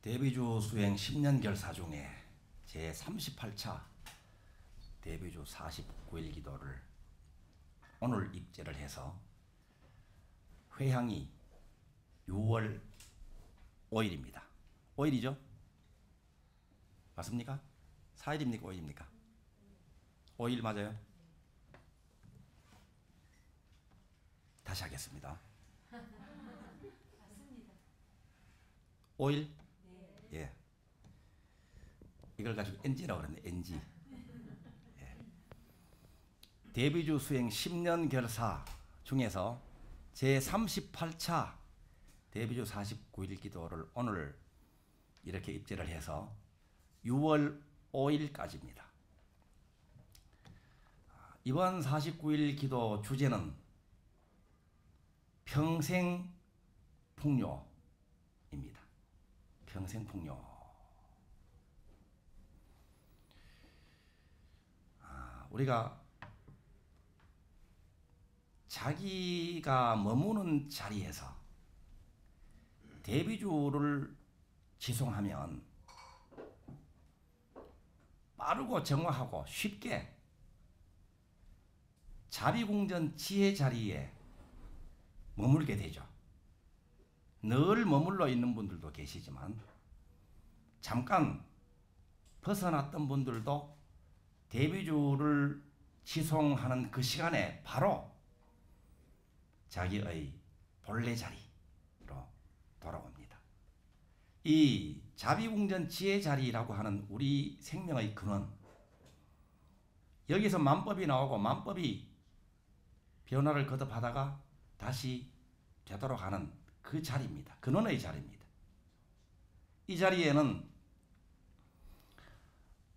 대비주 수행 10년 결사 중에 제38차 대비주 49일 기도를 오늘 입제를 해서 회향이 6월 5일입니다. 5일이죠? 맞습니까? 4일입니까? 5일입니까? 5일 맞아요? 다시 하겠습니다. 5일? 네. 예. 이걸 가지고 NG라고 그러네. NG. 예. 대비주 수행 10년 결사 중에서 제38차 대비주 49일 기도를 오늘 이렇게 입제를 해서 6월 5일까지입니다. 이번 49일 기도 주제는 평생풍요입니다. 평생풍요. 우리가 자기가 머무는 자리에서 대비주를 지송하면 빠르고 정확하고 쉽게 자비궁전 지혜 자리에 머물게 되죠. 늘 머물러 있는 분들도 계시지만 잠깐 벗어났던 분들도 대비주를 지송하는 그 시간에 바로 자기의 본래 자리로 돌아옵니다. 이 자비궁전 지혜 자리라고 하는 우리 생명의 근원, 여기서 만법이 나오고 만법이 변화를 거듭하다가 다시 되도록 하는 그 자리입니다. 근원의 자리입니다. 이 자리에는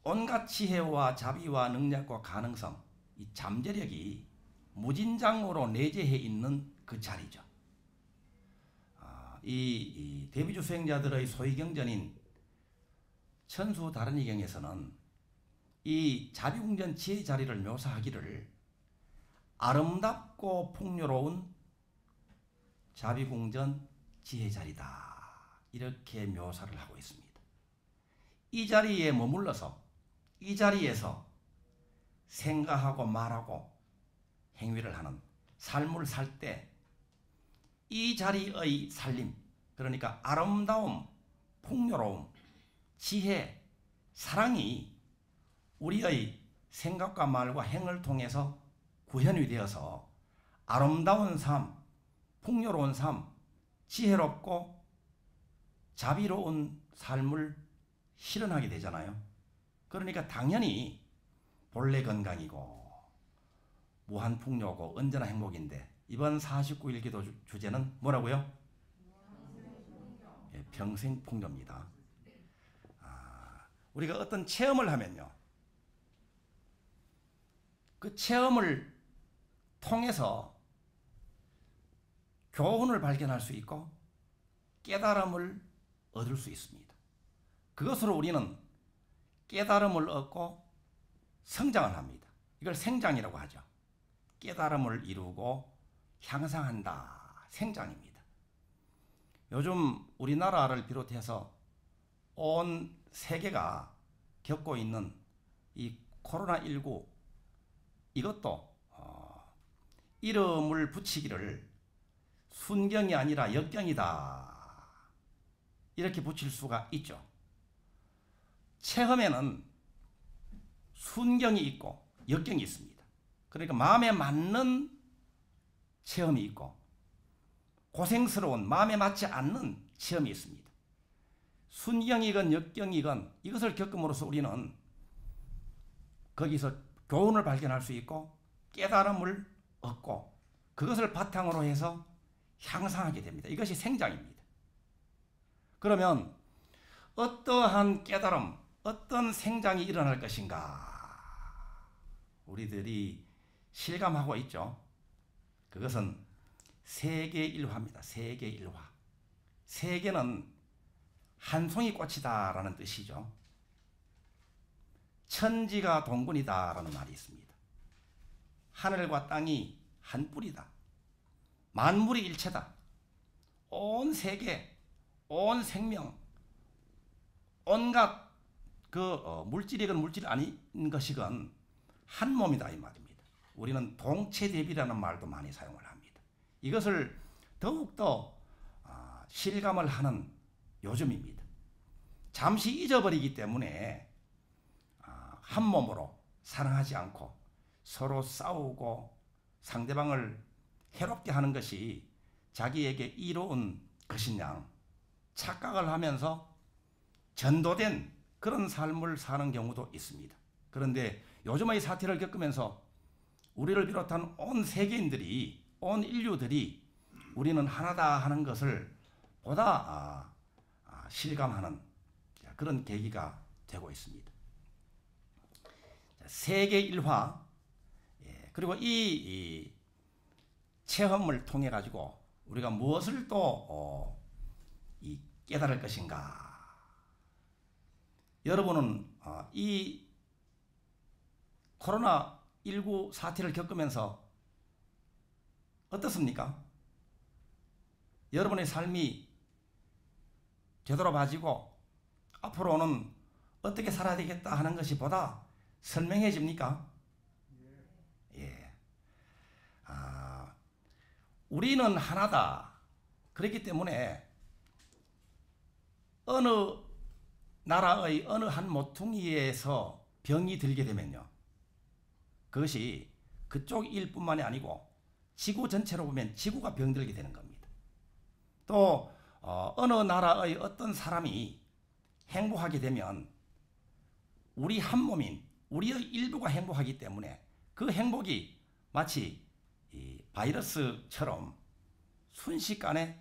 온갖 지혜와 자비와 능력과 가능성, 이 잠재력이 무진장으로 내재해 있는 그 자리죠. 이 대비주 수행자들의 소위경전인 천수다른이경에서는 이 자비궁전 지혜 자리를 묘사하기를 아름답고 풍요로운 자비궁전 지혜 자리다, 이렇게 묘사를 하고 있습니다. 이 자리에 머물러서 이 자리에서 생각하고 말하고 행위를 하는 삶을 살 때 이 자리의 살림, 그러니까 아름다움, 풍요로움, 지혜, 사랑이 우리의 생각과 말과 행을 통해서 구현이 되어서 아름다운 삶, 풍요로운 삶, 지혜롭고 자비로운 삶을 실현하게 되잖아요. 그러니까 당연히 본래 건강이고 무한풍요고 언제나 행복인데, 이번 49일 기도 주제는 뭐라고요? 예, 평생풍요입니다. 우리가 어떤 체험을 하면요, 그 체험을 통해서 교훈을 발견할 수 있고 깨달음을 얻을 수 있습니다. 그것으로 우리는 깨달음을 얻고 성장을 합니다. 이걸 생장이라고 하죠. 깨달음을 이루고 향상한다, 생장입니다. 요즘 우리나라를 비롯해서 온 세계가 겪고 있는 이 코로나19, 이것도 이름을 붙이기를 순경이 아니라 역경이다, 이렇게 붙일 수가 있죠. 체험에는 순경이 있고 역경이 있습니다. 그러니까 마음에 맞는 체험이 있고 고생스러운 마음에 맞지 않는 체험이 있습니다. 순경이건 역경이건 이것을 겪음으로써 우리는 거기서 교훈을 발견할 수 있고 깨달음을 얻고 그것을 바탕으로 해서 향상하게 됩니다. 이것이 생장입니다. 그러면 어떠한 깨달음, 어떤 생장이 일어날 것인가, 우리들이 실감하고 있죠. 그것은 세계일화입니다. 세계일화. 세계는 한 송이 꽃이다 라는 뜻이죠. 천지가 동군이다 라는 말이 있습니다. 하늘과 땅이 한 뿌리다. 만물이 일체다. 온 세계, 온 생명, 온갖 물질이건 물질이 아닌 것이건 한 몸이다 이 말입니다. 우리는 동체대비라는 말도 많이 사용을 합니다. 이것을 더욱더 실감을 하는 요즘입니다. 잠시 잊어버리기 때문에 한 몸으로 사랑하지 않고 서로 싸우고 상대방을 해롭게 하는 것이 자기에게 이로운 것이냐 착각을 하면서 전도된 그런 삶을 사는 경우도 있습니다. 그런데 요즘의 사태를 겪으면서 우리를 비롯한 온 세계인들이 온 인류들이 우리는 하나다 하는 것을 보다 실감하는 그런 계기가 되고 있습니다. 세계 일화 그리고 이 체험을 통해 가지고 우리가 무엇을 또 깨달을 것인가. 여러분은 이 코로나19 사태를 겪으면서 어떻습니까? 여러분의 삶이 되돌아봐지고 앞으로는 어떻게 살아야 되겠다 하는 것이 보다 선명해집니까? 예. 우리는 하나다. 그렇기 때문에 어느 나라의 어느 한 모퉁이에서 병이 들게 되면요. 그것이 그쪽 일뿐만이 아니고 지구 전체로 보면 지구가 병들게 되는 겁니다. 또 어느 나라의 어떤 사람이 행복하게 되면 우리 한 몸인 우리의 일부가 행복하기 때문에 그 행복이 마치 이 바이러스처럼 순식간에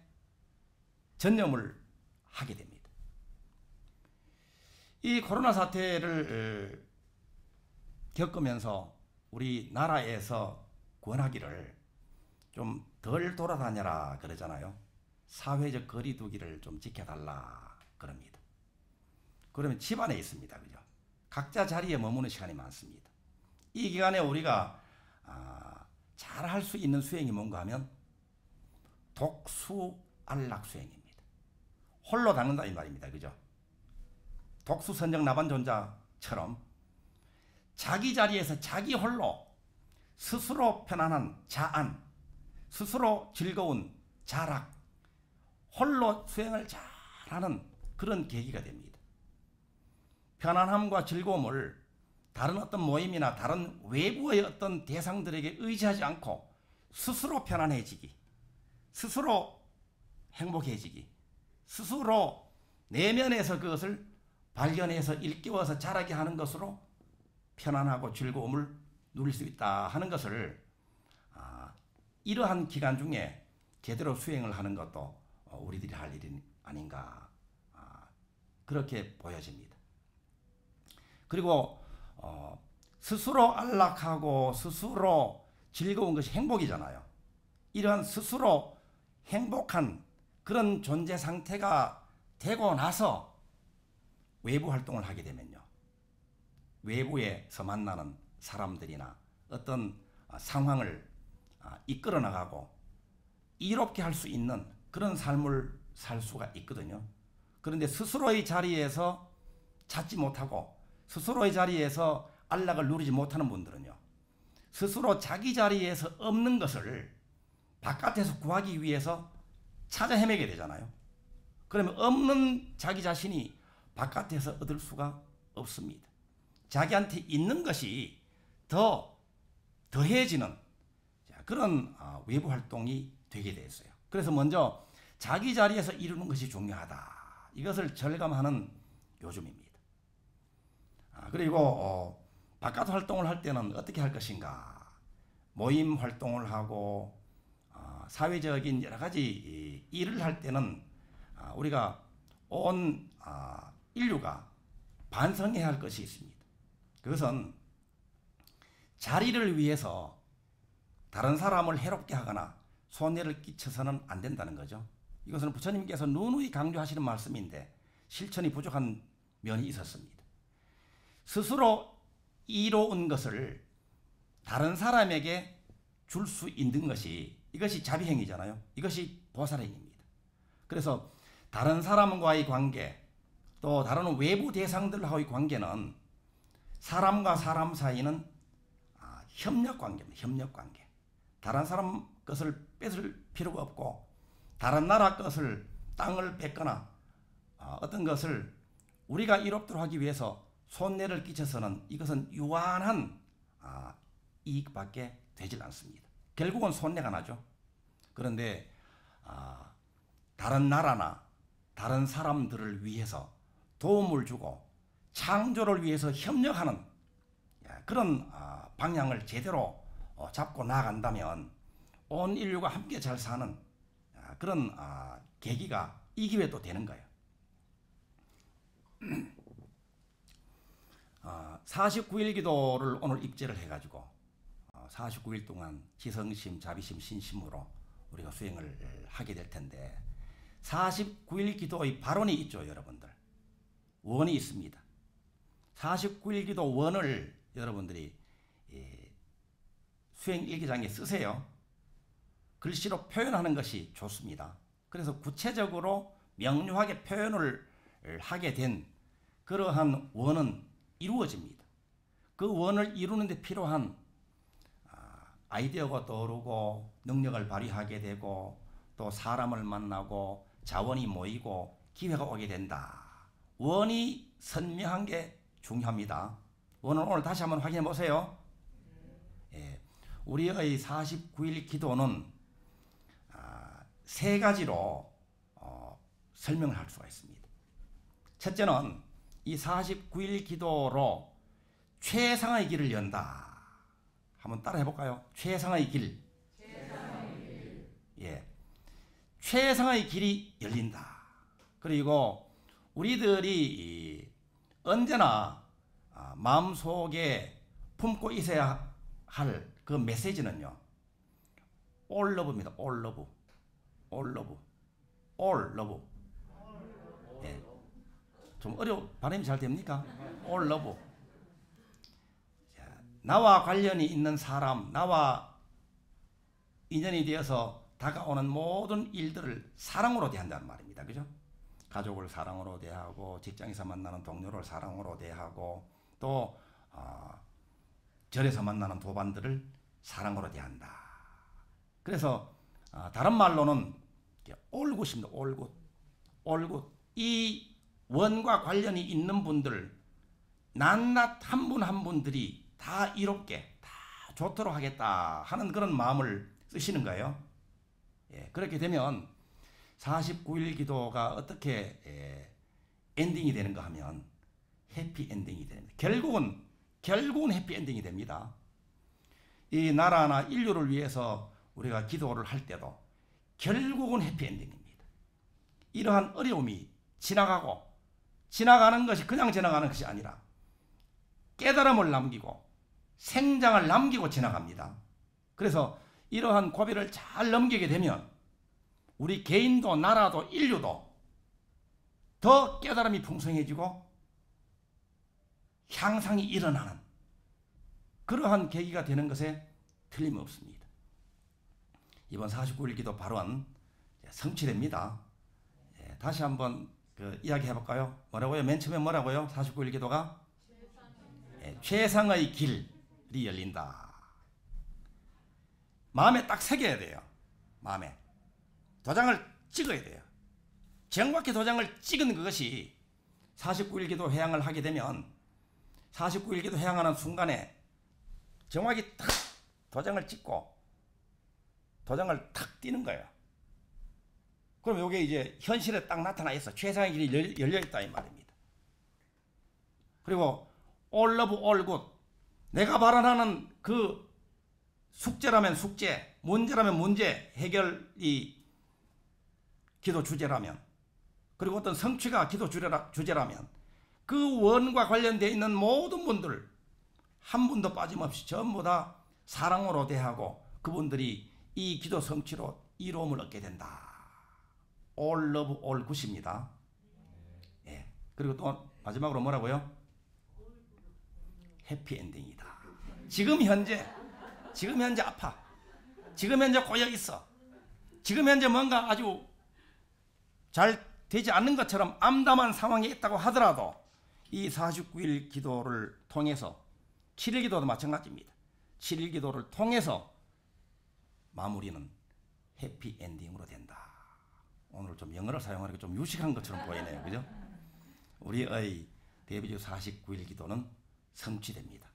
전염을 하게 됩니다. 이 코로나 사태를 겪으면서 우리 나라에서 권하기를 좀 덜 돌아다녀라 그러잖아요. 사회적 거리두기를 좀 지켜달라 그럽니다. 그러면 집안에 있습니다. 그죠? 각자 자리에 머무는 시간이 많습니다. 이 기간에 우리가 잘 할 수 있는 수행이 뭔가 하면 독수안락 수행입니다. 홀로 닦는다 이 말입니다. 그죠? 독수선정 나반존자처럼 자기 자리에서 자기 홀로 스스로 편안한 자안, 스스로 즐거운 자락, 홀로 수행을 잘하는 그런 계기가 됩니다. 편안함과 즐거움을 다른 어떤 모임이나 다른 외부의 어떤 대상들에게 의지하지 않고 스스로 편안해지기, 스스로 행복해지기, 스스로 내면에서 그것을 발견해서 일깨워서 자라게 하는 것으로 편안하고 즐거움을 누릴 수 있다 하는 것을 이러한 기간 중에 제대로 수행을 하는 것도 우리들이 할 일이 아닌가 그렇게 보여집니다. 그리고 스스로 안락하고 스스로 즐거운 것이 행복이잖아요. 이러한 스스로 행복한 그런 존재 상태가 되고 나서 외부 활동을 하게 되면요. 외부에서 만나는 사람들이나 어떤 상황을 이끌어 나가고 이롭게 할 수 있는 그런 삶을 살 수가 있거든요. 그런데 스스로의 자리에서 찾지 못하고 스스로의 자리에서 안락을 누리지 못하는 분들은요. 스스로 자기 자리에서 없는 것을 바깥에서 구하기 위해서 찾아 헤매게 되잖아요. 그러면 없는 자기 자신이 바깥에서 얻을 수가 없습니다. 자기한테 있는 것이 더해지는 그런 외부 활동이 되게 됐어요. 그래서 먼저 자기 자리에서 이루는 것이 중요하다. 이것을 절감하는 요즘입니다. 그리고 바깥 활동을 할 때는 어떻게 할 것인가. 모임 활동을 하고 사회적인 여러 가지 일을 할 때는 우리가 온 인류가 반성해야 할 것이 있습니다. 그것은 자리를 위해서 다른 사람을 해롭게 하거나 손해를 끼쳐서는 안 된다는 거죠. 이것은 부처님께서 누누이 강조하시는 말씀인데 실천이 부족한 면이 있었습니다. 스스로 이로운 것을 다른 사람에게 줄 수 있는 것이 이것이 자비행위잖아요. 이것이 보살행위입니다. 그래서 다른 사람과의 관계, 또 다른 외부 대상들하고의 관계는 사람과 사람 사이는 협력 관계입니다. 협력 관계. 다른 사람 것을 뺏을 필요가 없고 다른 나라 것을 땅을 뺏거나 어떤 것을 우리가 이롭도록 하기 위해서 손해를 끼쳐서는 이것은 유한한 이익밖에 되질 않습니다. 결국은 손해가 나죠. 그런데 다른 나라나 다른 사람들을 위해서 도움을 주고 창조를 위해서 협력하는 그런 방향을 제대로 잡고 나아간다면 온 인류가 함께 잘 사는 그런 계기가 이 기회에 또 되는 거예요. 49일 기도를 오늘 입제를 해가지고 49일 동안 지성심, 자비심, 신심으로 우리가 수행을 하게 될 텐데 49일 기도의 발원이 있죠, 여러분들. 원이 있습니다. 49일 기도 원을 여러분들이 수행 일기장에 쓰세요. 글씨로 표현하는 것이 좋습니다. 그래서 구체적으로 명료하게 표현을 하게 된 그러한 원은 이루어집니다. 그 원을 이루는 데 필요한 아이디어가 떠오르고 능력을 발휘하게 되고 또 사람을 만나고 자원이 모이고 기회가 오게 된다. 원이 선명한 게 중요합니다. 원은 오늘 다시 한번 확인해 보세요. 우리의 49일 기도는 세 가지로 설명을 할 수가 있습니다. 첫째는 이 49일 기도로 최상의 길을 연다. 한번 따라 해볼까요? 최상의 길. 예, 최상의 길이 열린다. 그리고 우리들이 언제나 마음속에 품고 있어야 할 그 메시지는요, all love입니다. all love, all love, all love. 예, 좀 발음이 잘 됩니까? all love. 나와 관련이 있는 사람, 나와 인연이 되어서 다가오는 모든 일들을 사랑으로 대한다는 말입니다. 그죠? 가족을 사랑으로 대하고 직장에서 만나는 동료를 사랑으로 대하고 또 절에서 만나는 도반들을 사랑으로 대한다. 그래서 다른 말로는 올굿입니다. 올굿. 올굿. 이 원과 관련이 있는 분들 낱낱 한 분 한 분들이 다 이롭게 다 좋도록 하겠다 하는 그런 마음을 쓰시는 거예요. 예, 그렇게 되면 49일 기도가 어떻게 엔딩이 되는가 하면 해피 엔딩이 됩니다. 결국은 해피 엔딩이 됩니다. 이 나라나 인류를 위해서 우리가 기도를 할 때도 결국은 해피 엔딩입니다. 이러한 어려움이 지나가는 것이 그냥 지나가는 것이 아니라 깨달음을 남기고 생장을 남기고 지나갑니다. 그래서 이러한 고비를 잘 넘기게 되면 우리 개인도 나라도 인류도 더 깨달음이 풍성해지고 향상이 일어나는 그러한 계기가 되는 것에 틀림없습니다. 이번 49일 기도 발언 성취됩니다. 다시 한번 이야기해 볼까요? 뭐라고요? 맨 처음에 뭐라고요? 49일 기도가 최상의 길이 열린다. 마음에 딱 새겨야 돼요. 마음에 도장을 찍어야 돼요. 정확히 도장을 찍은 그것이 49일 기도 회양을 하게 되면 49일 기도 회양하는 순간에 정확히 탁 도장을 찍고 도장을 탁 띄는 거예요. 그럼 이게 이제 현실에 딱 나타나 있어. 최상의 길이 열려 있다 이 말입니다. 그리고 all love, all good. 내가 발언하는 그 숙제라면 숙제, 문제라면 문제 해결이 기도 주제라면, 그리고 어떤 성취가 기도 주제라면 그 원과 관련되어 있는 모든 분들 한 분도 빠짐없이 전부 다 사랑으로 대하고 그분들이 이 기도 성취로 이로움을 얻게 된다. all love, all good입니다. 예. 그리고 또 마지막으로 뭐라고요? 해피엔딩이다. 지금 현재 아파. 지금 현재 고여 있어. 지금 현재 뭔가 아주 잘 되지 않는 것처럼 암담한 상황에 있다고 하더라도 이 49일 기도를 통해서 7일 기도도 마찬가지입니다. 7일 기도를 통해서 마무리는 해피엔딩으로 된다. 오늘 좀 영어를 사용하니까 좀 유식한 것처럼 보이네요. 그죠? 우리의 데뷔주 49일 기도는 성취됩니다.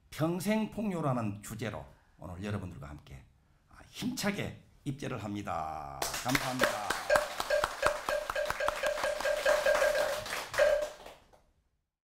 평생 풍요라는 주제로 오늘 여러분들과 함께 힘차게 입제를 합니다. 감사합니다.